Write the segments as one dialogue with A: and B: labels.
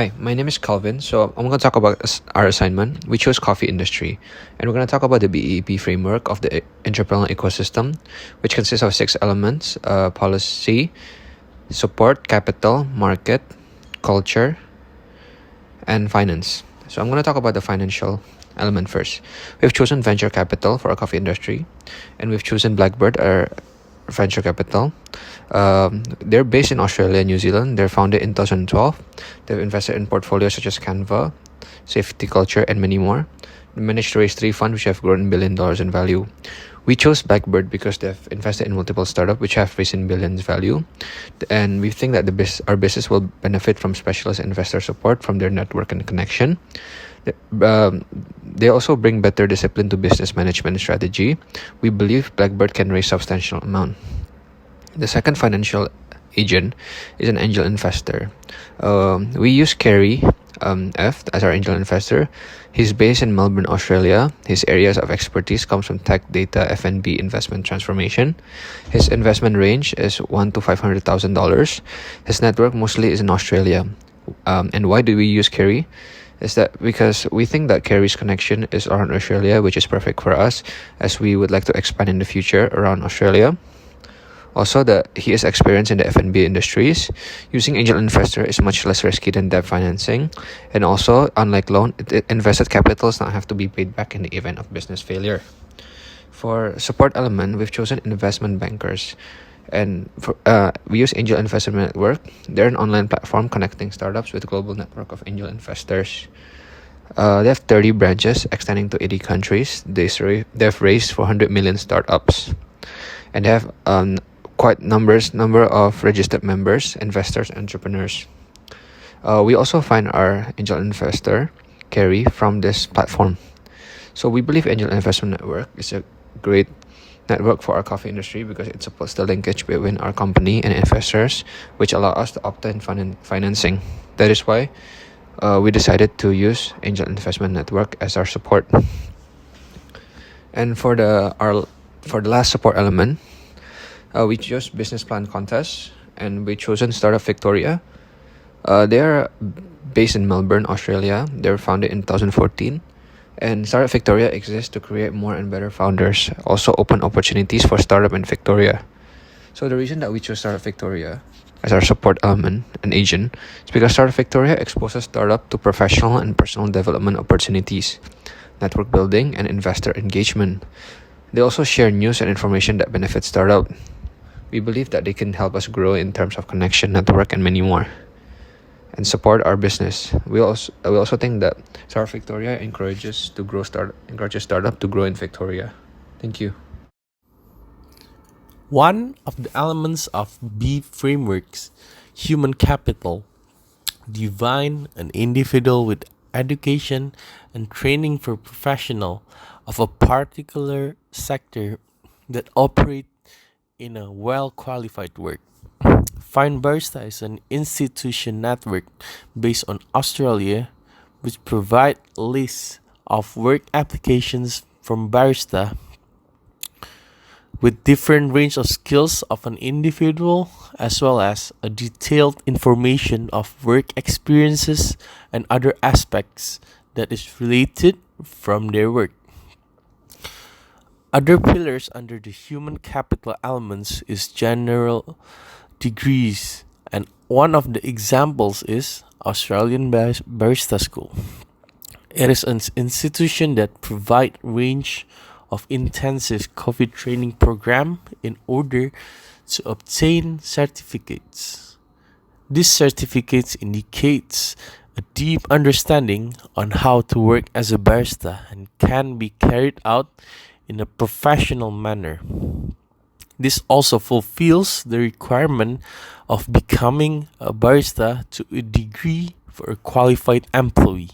A: Hi, my name is Calvin. So I'm going to talk about our assignment. We chose coffee industry, and we're going to talk about the BEP framework of the entrepreneurial ecosystem, which consists of six elements: policy, support, capital, market, culture, and finance. So I'm going to talk about the financial element first. We've chosen venture capital for our coffee industry, and we've chosen Blackbird, our venture capital. They're based in Australia and New Zealand. They're founded in 2012. They've invested in portfolios such as Canva, Safety Culture, and many more. They managed to raise three funds which have grown $1 billion in value. We chose Blackbird because they've invested in multiple startups which have raised in billions value, and we think that our business will benefit from specialist investor support from their network and connection. They also bring better discipline to business management strategy. We believe Blackbird can raise substantial amount. The second financial agent is an angel investor. We use Kerry F as our angel investor. He's based in Melbourne, Australia. His areas of expertise comes from tech, data, F&B, investment transformation. His investment range is $1 to $500,000. His network mostly is in Australia. And why do we use Kerry? Is that because we think that Kerry's connection is around Australia, which is perfect for us, as we would like to expand in the future around Australia. Also, that he is experienced in the F&B industries. Using angel investor is much less risky than debt financing, and also, unlike loan, invested capital does not have to be paid back in the event of business failure. For support element, we've chosen investment bankers, and we use Angel Investment Network. They're an online platform connecting startups with a global network of angel investors. They have 30 branches extending to 80 countries. They've raised 400 million startups, and they have quite number of registered members, investors, entrepreneurs. We also find our angel investor, Kerry, from this platform. So we believe Angel Investment Network is a great network for our coffee industry because it supports the linkage between our company and investors, which allow us to obtain financing. That is why we decided to use Angel Investment Network as our support. And for the last support element, we chose business plan contest, and we chosen Startup Victoria. They're based in Melbourne, Australia. They were founded in 2014. And Startup Victoria exists to create more and better founders, also open opportunities for startup in Victoria. So the reason that we chose Startup Victoria as our support element and agent is because Startup Victoria exposes startup to professional and personal development opportunities, network building, and investor engagement. They also share news and information that benefits startup. We believe that they can help us grow in terms of connection, network, and many more, and support our business. We also think that Startup Victoria encourages startup to grow in Victoria. Thank you.
B: One of the elements of B frameworks, human capital, define an individual with education and training for professional of a particular sector that operate in a well-qualified work. Find Barista is an institution network based on Australia which provide lists of work applications from barista with different range of skills of an individual as well as a detailed information of work experiences and other aspects that is related from their work. Other pillars under the human capital elements is general degrees, and one of the examples is Australian Barista School. It is an institution that provide range of intensive coffee training program in order to obtain certificates. These certificates indicates a deep understanding on how to work as a barista and can be carried out in a professional manner. This also fulfills the requirement of becoming a barista to a degree for a qualified employee.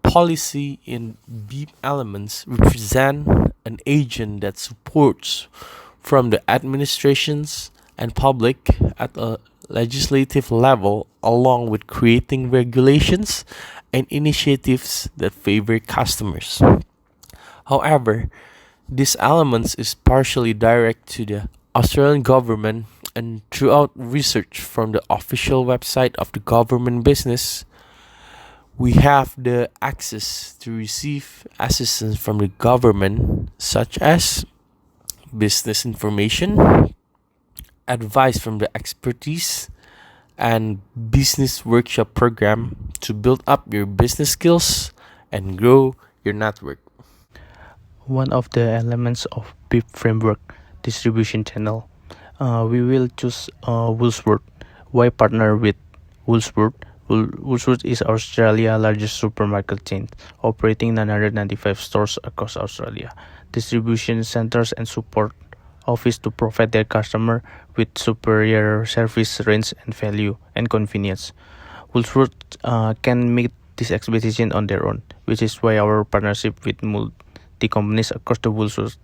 B: Policy in B elements represent an agent that supports from the administrations and public at a legislative level, along with creating regulations and initiatives that favor customers. However, these elements is partially direct to the Australian government And throughout research from the official website of the government business, we have the access to receive assistance from the government, such as business information, advice from the expertise, and business workshop program to build up your business skills and grow your network.
C: One of the elements of BIP framework distribution channel. We will choose Woolworth. Why partner with Woolworth? Woolworth is Australia's largest supermarket chain, operating 995 stores across Australia. Distribution centers and support office to provide their customer with superior service, range, and value and convenience. Woolworth can meet this expectation on their own, which is why our partnership with multi companies across the Woolworth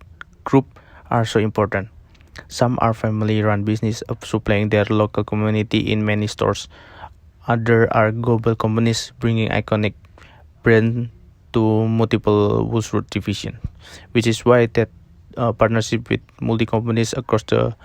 C: group are so important. Some are family-run business supplying their local community in many stores. Others are global companies bringing iconic brand to multiple Woolworth division, which is why that partnership with multi companies across the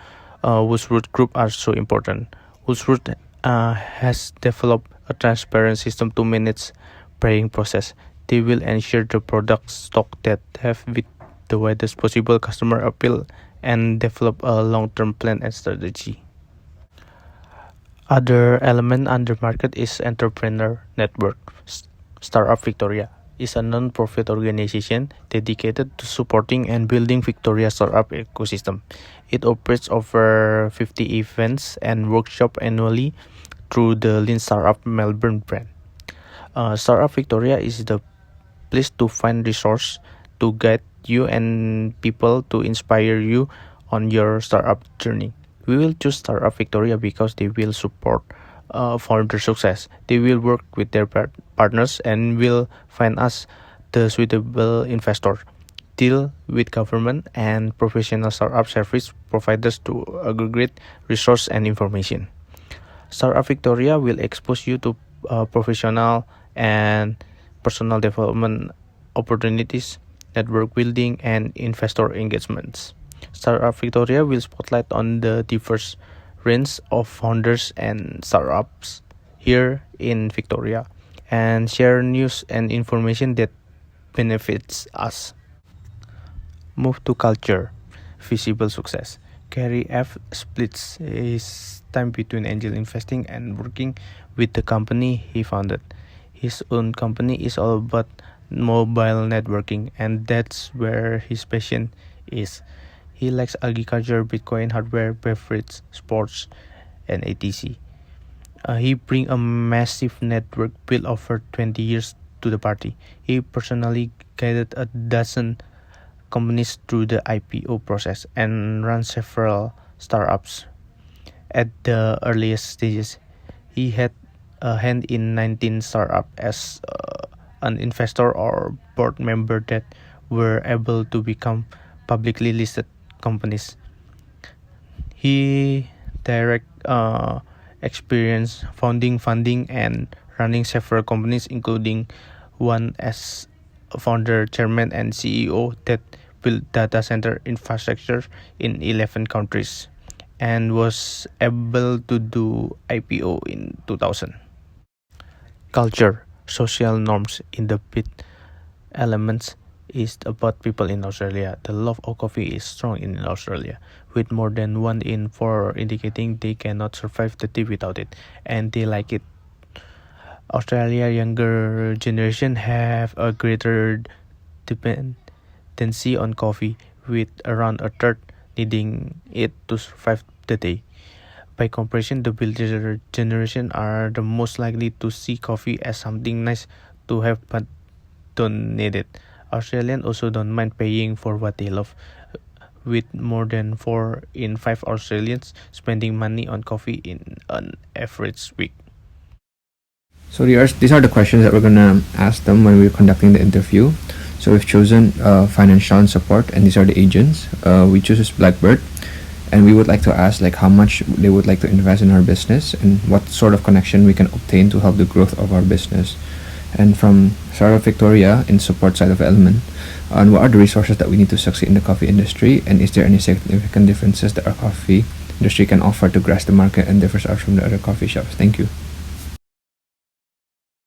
C: Woolworth group are so important. Woolworth has developed a transparent system to manage buying process. They will ensure the products stock that have with the widest possible customer appeal and develop a long-term plan and strategy. Other element under market is Entrepreneur Network. Startup Victoria is a non-profit organization dedicated to supporting and building Victoria's startup ecosystem. It operates over 50 events and workshops annually through the Lean Startup Melbourne brand. Startup Victoria is the place to find resource to guide you and people to inspire you on your startup journey. We will choose Startup Victoria because they will support founder success. They will work with their partners and will find us the suitable investor. Deal with government and professional startup service providers to aggregate resource and information. Startup Victoria will expose you to professional and personal development opportunities, network building, and investor engagements. Startup Victoria will spotlight on the diverse range of founders and startups here in Victoria and share news and information that benefits us. Move to culture, visible success. Gary F. splits his time between angel investing and working with the company he founded. His own company is all about mobile networking, and that's where his passion is. He likes agriculture, Bitcoin, hardware, beverage, sports, and etc. He brings a massive network built over 20 years to the party. He personally guided a dozen companies through the IPO process and ran several startups. At the earliest stages, he had a hand in 19 startups as an investor or board member that were able to become publicly listed companies. He direct experience founding, funding, and running several companies, including one as founder, chairman, and CEO that built data center infrastructure in 11 countries and was able to do IPO in 2000. Culture, social norms in the bit elements is about people in Australia. The love of coffee is strong in Australia, with more than 1 in 4 indicating they cannot survive the day without it, and they like it. Australia younger generation have a greater dependency on coffee, with around a third needing it to survive the day. By comparison, the builder generation are the most likely to see coffee as something nice to have but don't need it. Australians also don't mind paying for what they love, with more than 4 in 5 Australians spending money on coffee in an average week.
A: So these are the questions that we're gonna ask them when we're conducting the interview. So we've chosen financial and support, and these are the agents. We choose Blackbird, and we would like to ask like how much they would like to invest in our business and what sort of connection we can obtain to help the growth of our business. And from Startup Victoria in support side of Element, and what are the resources that we need to succeed in the coffee industry, and is there any significant differences that our coffee industry can offer to grasp the market and differs out from the other coffee shops. Thank you.